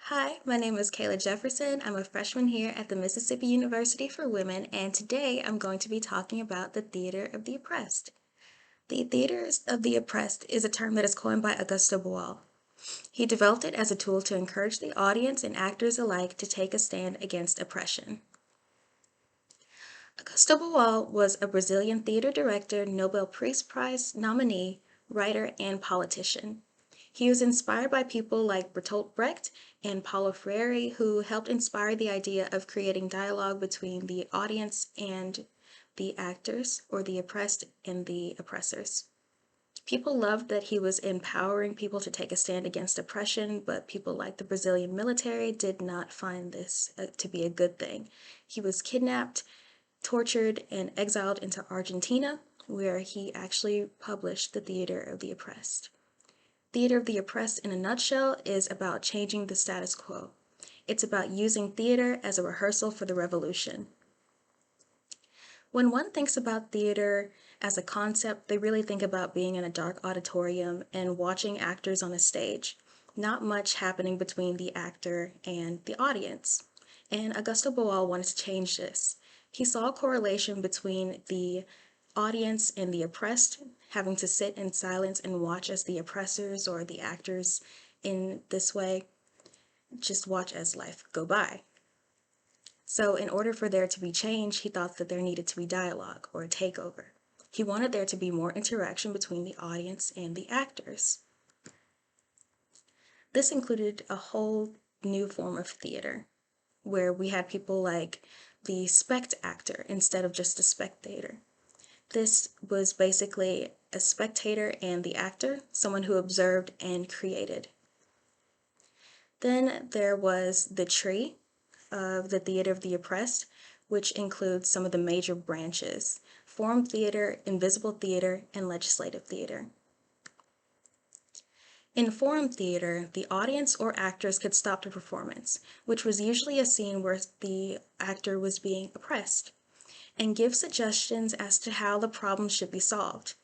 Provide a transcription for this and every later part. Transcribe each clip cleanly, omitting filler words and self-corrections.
Hi, my name is Kayla Jefferson. I'm a freshman here at the Mississippi University for Women, and today I'm going to be talking about the theater of the oppressed. The theater of the oppressed is a term that is coined by Augusto Boal. He developed it as a tool to encourage the audience and actors alike to take a stand against oppression. Augusto Boal was a Brazilian theater director, Nobel Peace Prize nominee, writer, and politician. He was inspired by people like Bertolt Brecht and Paulo Freire, who helped inspire the idea of creating dialogue between the audience and the actors, or the oppressed and the oppressors. People loved that he was empowering people to take a stand against oppression, but people like the Brazilian military did not find this to be a good thing. He was kidnapped, tortured, and exiled into Argentina, where he actually published The Theater of the Oppressed. Theater of the Oppressed, in a nutshell, is about changing the status quo. It's about using theater as a rehearsal for the revolution. When one thinks about theater as a concept, they really think about being in a dark auditorium and watching actors on a stage. Not much happening between the actor and the audience. And Augusto Boal wanted to change this. He saw a correlation between the audience and the oppressed, having to sit in silence and watch as the oppressors, or the actors in this way, just watch as life go by. So in order for there to be change, he thought that there needed to be dialogue, or a takeover. He wanted there to be more interaction between the audience and the actors. This included a whole new form of theater, where we had people like the spect actor instead of just a spectator. This was basically a spectator and the actor, someone who observed and created. Then there was the tree of the Theater of the Oppressed, which includes some of the major branches: form theater, invisible theater, and legislative theater. In forum theater, the audience or actors could stop the performance, which was usually a scene where the actor was being oppressed, and give suggestions as to how the problem should be solved.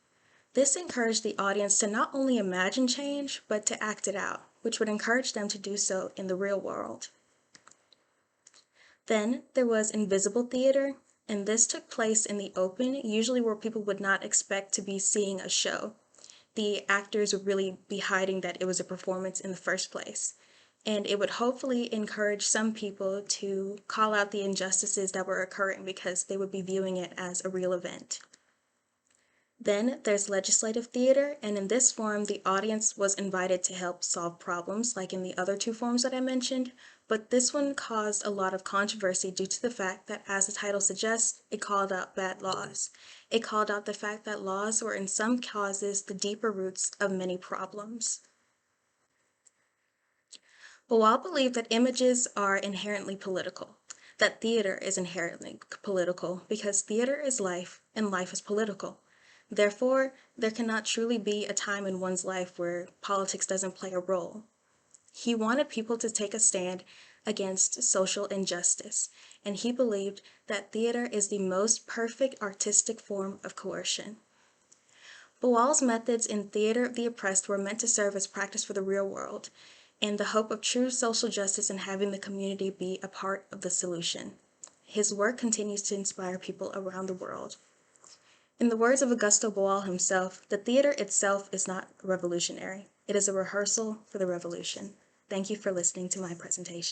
This encouraged the audience to not only imagine change, but to act it out, which would encourage them to do so in the real world. Then there was invisible theater, and this took place in the open, usually where people would not expect to be seeing a show. The actors would really be hiding that it was a performance in the first place. And it would hopefully encourage some people to call out the injustices that were occurring because they would be viewing it as a real event. Then there's legislative theater, and in this form, the audience was invited to help solve problems, like in the other two forms that I mentioned, but this one caused a lot of controversy due to the fact that, as the title suggests, it called out bad laws. It called out the fact that laws were in some causes the deeper roots of many problems. Boal believed that images are inherently political, that theater is inherently political because theater is life and life is political. Therefore, there cannot truly be a time in one's life where politics doesn't play a role. He wanted people to take a stand against social injustice, and he believed that theater is the most perfect artistic form of coercion. Boal's methods in Theater of the Oppressed were meant to serve as practice for the real world, in the hope of true social justice and having the community be a part of the solution. His work continues to inspire people around the world. In the words of Augusto Boal himself, the theater itself is not revolutionary. It is a rehearsal for the revolution. Thank you for listening to my presentation.